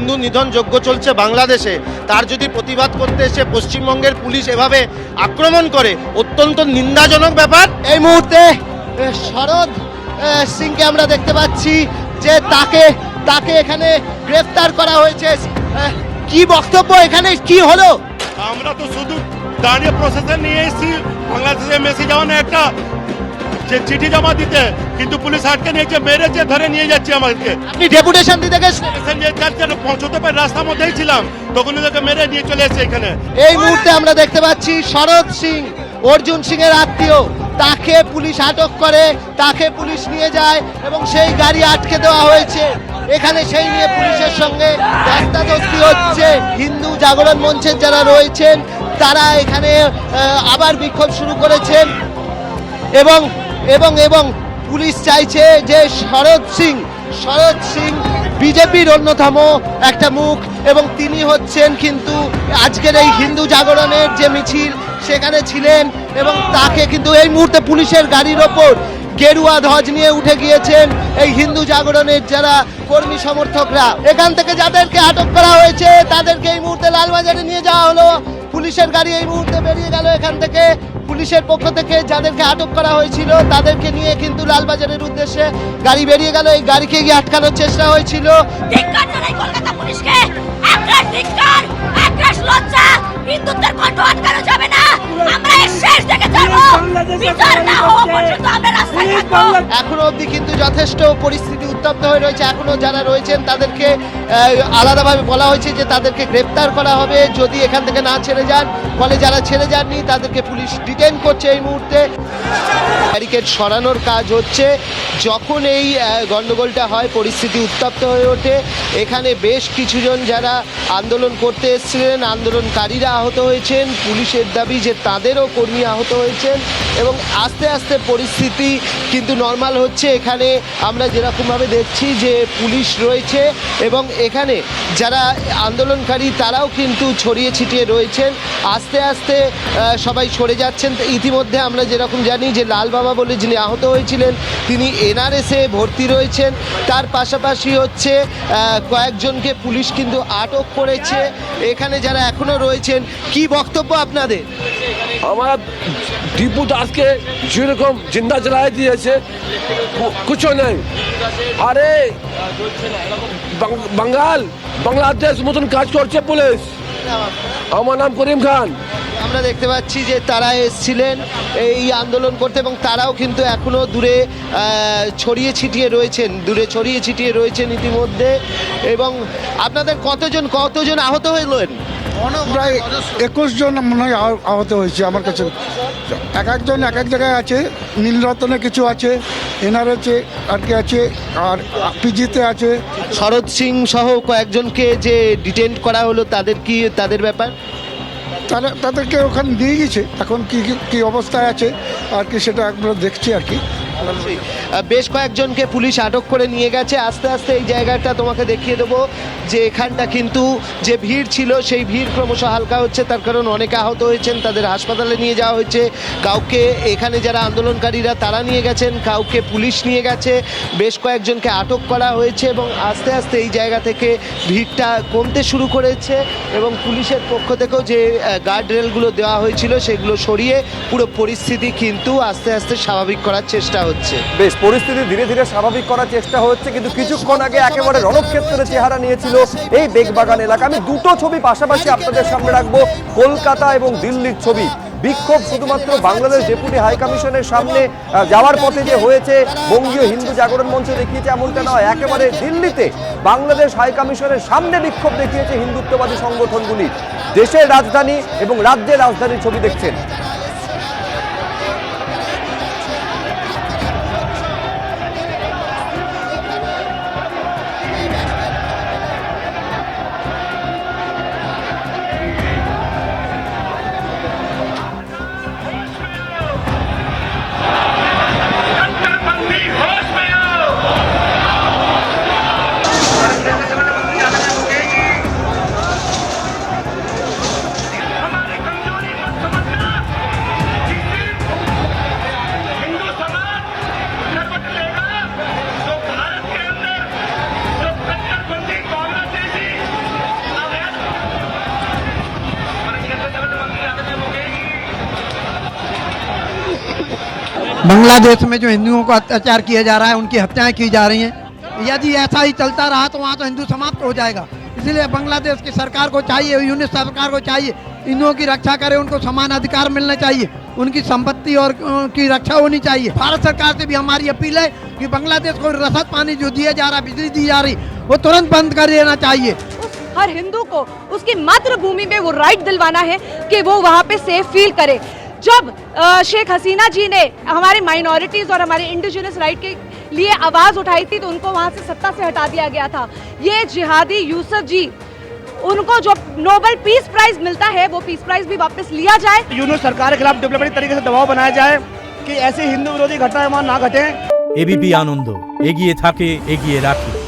হিন্দু নিধন যজ্ঞ চলছে বাংলাদেশে, তার যদি প্রতিবাদ করতে এসে পশ্চিমবঙ্গের পুলিশ এভাবে আক্রমণ করে, অত্যন্ত নিন্দাজনক ব্যাপার। এই মুহূর্তে শরদ সিংকে আমরা দেখতে পাচ্ছি যে তাকে এখানে গ্রেফতার করা হয়েছে। কি বক্তব্য, এখানে কি হলো? আমরা তো শুধু দাঁড়িয়ে প্রশাসন নিয়ে এসেছি বাংলাদেশে মেসেজ যাওয়া একটা যে চিঠি জমা দিতে, কিন্তু পুলিশ আটকে নিয়েছে, মেরেছে, ধরে নিয়ে যাচ্ছে আমাদেরকে। আপনি ডেপুটেশন দিতে গেছেন? পৌঁছতে পারে রাস্তার মধ্যেই ছিলাম, তখন ওদেরকে মেরে নিয়ে চলে এসেছে এখানে। এই মুহূর্তে আমরা দেখতে পাচ্ছি শরদ সিং, অর্জুন সিং এর আত্মীয়, তাকে পুলিশ আটক করে, তাকে পুলিশ নিয়ে যায় এবং সেই গাড়ি আটকে দেওয়া হয়েছে। এখানে সেই নিয়ে পুলিশের সঙ্গে ধস্তাধস্তি হচ্ছে। হিন্দু জাগরণ মঞ্চের যারা রয়েছেন তারা এখানে আবার বিক্ষোভ শুরু করেছেন এবং এবং এবং পুলিশ চাইছে যে শরদ সিং বিজেপির অন্যতম একটা মুখ এবং তিনি হচ্ছেন কিন্তু আজকের এই হিন্দু জাগরণের যে মিছিল সেখানে ছিলেন এবং তাকে কিন্তু এই মুহূর্তে পুলিশের গাড়ির ওপর গেরুয়া ধ্বজ নিয়ে উঠে গিয়েছেন এই হিন্দু জাগরণের যারা কর্মী সমর্থকরা। এখান থেকে যাদেরকে আটক করা হয়েছে তাদেরকে এই মুহূর্তে লালবাজারে নিয়ে যাওয়া হলো। পুলিশের গাড়ি এই মুহূর্তে বেরিয়ে গেল এখান থেকে। পুলিশের পক্ষ থেকে যাদেরকে আটক করা হয়েছিল তাদেরকে নিয়ে কিন্তু লালবাজারের উদ্দেশ্যে গাড়ি বেরিয়ে গেল। এই গাড়িকে গিয়ে আটকানোর চেষ্টা হয়েছিল। কলকাতা পুলিশকে লজ্জা, হিন্দুত্বের কণ্ঠ আটকানো যাবে না। আমরা এর শেষ দেখে যাব, বিচার না হওয়া পর্যন্ত আমরা রাস্তায় থাকবো। এখনো অবধি কিন্তু যথেষ্ট পরিস্থিতি উত্তপ্ত হয়ে রয়েছে। এখনো যারা রয়েছেন তাদেরকে আলাদাভাবে বলা হয়েছে যে তাদেরকে গ্রেপ্তার করা হবে যদি এখান থেকে না ছেড়ে যান। ফলে যারা ছেড়ে যাননি তাদেরকে পুলিশ ডিটেইন করছে এই মুহূর্তে। ব্যারিকেড সরানোর কাজ হচ্ছে। যখন এই গন্ডগোলটা হয়, পরিস্থিতি উত্তপ্ত হয়ে ওঠে। এখানে বেশ কিছুজন যারা আন্দোলন করতে এসেছিলেন, আন্দোলনকারীরা আহত হয়েছেন। পুলিশের দাবি যে তাদেরও কর্মী আহত হয়েছেন এবং আস্তে আস্তে পরিস্থিতি কিন্তু নর্মাল হচ্ছে। এখানে আমরা যেরকমভাবে দেখছি যে পুলিশ রয়েছে এবং এখানে যারা আন্দোলনকারী তারাও কিন্তু ছড়িয়ে ছিটিয়ে রয়েছেন। আস্তে আস্তে সবাই সরে যাচ্ছেন। ইতিমধ্যে আমরা যেরকম জানি যে লাল বাবা বলে যিনি আহত হয়েছিলেন তিনি এনআরএসে ভর্তি রয়েছেন। তার পাশাপাশি হচ্ছে কয়েকজনকে পুলিশ কিন্তু আটক করেছে। এখানে যারা এখনো রয়েছেন, কি বক্তব্য আপনাদের? हमारा टीपू दास के যেরকম জিন্দা জ্বালায় দিয়েছে, কিছু নেই। আরে বাংলাদেশ মতন কাজ করছে পুলিশ। আমার নাম করিম খান। আমরা দেখতে পাচ্ছি যে তারা এসেছিলেন এই আন্দোলন করতে এবং তারাও কিন্তু এখনো দূরে ছড়িয়ে ছিটিয়ে রয়েছেন ইতিমধ্যে। এবং আপনাদের কতজন আহত হলেন? প্রায় 21 জন মনে হয় আহত হয়েছে আমার কাছে। এক একজন এক এক জায়গায় আছে। নীলরতনে কিছু আছে, এনআরএসে আর কি আছে, আর পিজিতে আছে। শরদ সিং সহ কয়েকজনকে যে ডিটেন করা হলো তাদের ব্যাপার তাদেরকে ওখানে দিয়ে গেছে। এখন কি অবস্থায় আছে আর কি সেটা আমরা দেখছি আর কি। বেশ কয়েকজনকে পুলিশ আটক করে নিয়ে গেছে। আস্তে আস্তে এই জায়গাটা তোমাকে দেখিয়ে দেবো যে এখানটা কিন্তু যে ভিড় ছিল সেই ভিড় ক্রমশ হালকা হচ্ছে। তার কারণ অনেকে আহত হয়েছেন, তাদের হাসপাতালে নিয়ে যাওয়া হয়েছে। কাউকে এখানে যারা আন্দোলনকারীরা তারা নিয়ে গেছেন, কাউকে পুলিশ নিয়ে গেছে। বেশ কয়েকজনকে আটক করা হয়েছে এবং আস্তে আস্তে এই জায়গা থেকে ভিড়টা কমতে শুরু করেছে এবং পুলিশের পক্ষ থেকেও যে গার্ড রেলগুলো দেওয়া হয়েছিল সেগুলো সরিয়ে পুরো পরিস্থিতি কিন্তু আস্তে আস্তে স্বাভাবিক করার চেষ্টা হচ্ছে। বেশ, পরিস্থিতি ধীরে ধীরে স্বাভাবিক করার চেষ্টা হচ্ছে, কিন্তু কিছুক্ষণ আগে একেবারে রণক্ষেত্রের চেহারা নিয়েছিল এই বেগবাগান এলাকা। আমি দুটো ছবি পাশাপাশি আপনাদের সামনে রাখবো, কলকাতা এবং দিল্লির ছবি। বিক্ষোভ শুধুমাত্র বাংলাদেশ ডেপুটি হাই কমিশনের সামনে যাওয়ার পথে যে হয়েছে, বঙ্গীয় হিন্দু জাগরণ মঞ্চ দেখিয়েছে এমনটা নয়। একেবারে দিল্লিতে বাংলাদেশ হাই কমিশনের সামনে বিক্ষোভ দেখিয়েছে হিন্দুত্ববাদী সংগঠনগুলি। দেশের রাজধানী এবং রাজ্যের রাজধানীর ছবি দেখছেন। बांग्लादेश में जो हिंदुओं को अत्याचार किया जा रहा है, उनकी हत्याएं की जा रही हैं। यदि ऐसा ही चलता रहा तो वहाँ तो हिंदू समाप्त हो जाएगा। इसलिए बांग्लादेश की सरकार को चाहिए, यूनिट सरकार को चाहिए, हिंदुओं की रक्षा करे, उनको समान अधिकार मिलना चाहिए, उनकी संपत्ति और की रक्षा होनी चाहिए। भारत सरकार से भी हमारी अपील है कि बांग्लादेश को रसद पानी जो दिया जा रहा है, बिजली दी जा रही, वो तुरंत बंद कर देना चाहिए। हर हिंदू को उसकी मातृभूमि में वो राइट दिलवाना है कि वो वहाँ पे सेफ फील करे। जब शेख हसीना जी ने हमारे माइनॉरिटीज और हमारे इंडिजिनस राइट के लिए आवाज उठाई थी तो उनको वहाँ से सत्ता से हटा दिया गया था। ये जिहादी यूसुफ जी, उनको जो नोबेल पीस प्राइज मिलता है वो पीस प्राइज भी वापस लिया जाए। यूनिट सरकार के खिलाफ डिप्लोमेटिक तरीके से दबाव बनाया जाए कि ऐसे हिंदू विरोधी घटनाएं वहाँ ना घटे। एबीपी आनंद एगिए थाके एगिए राखे।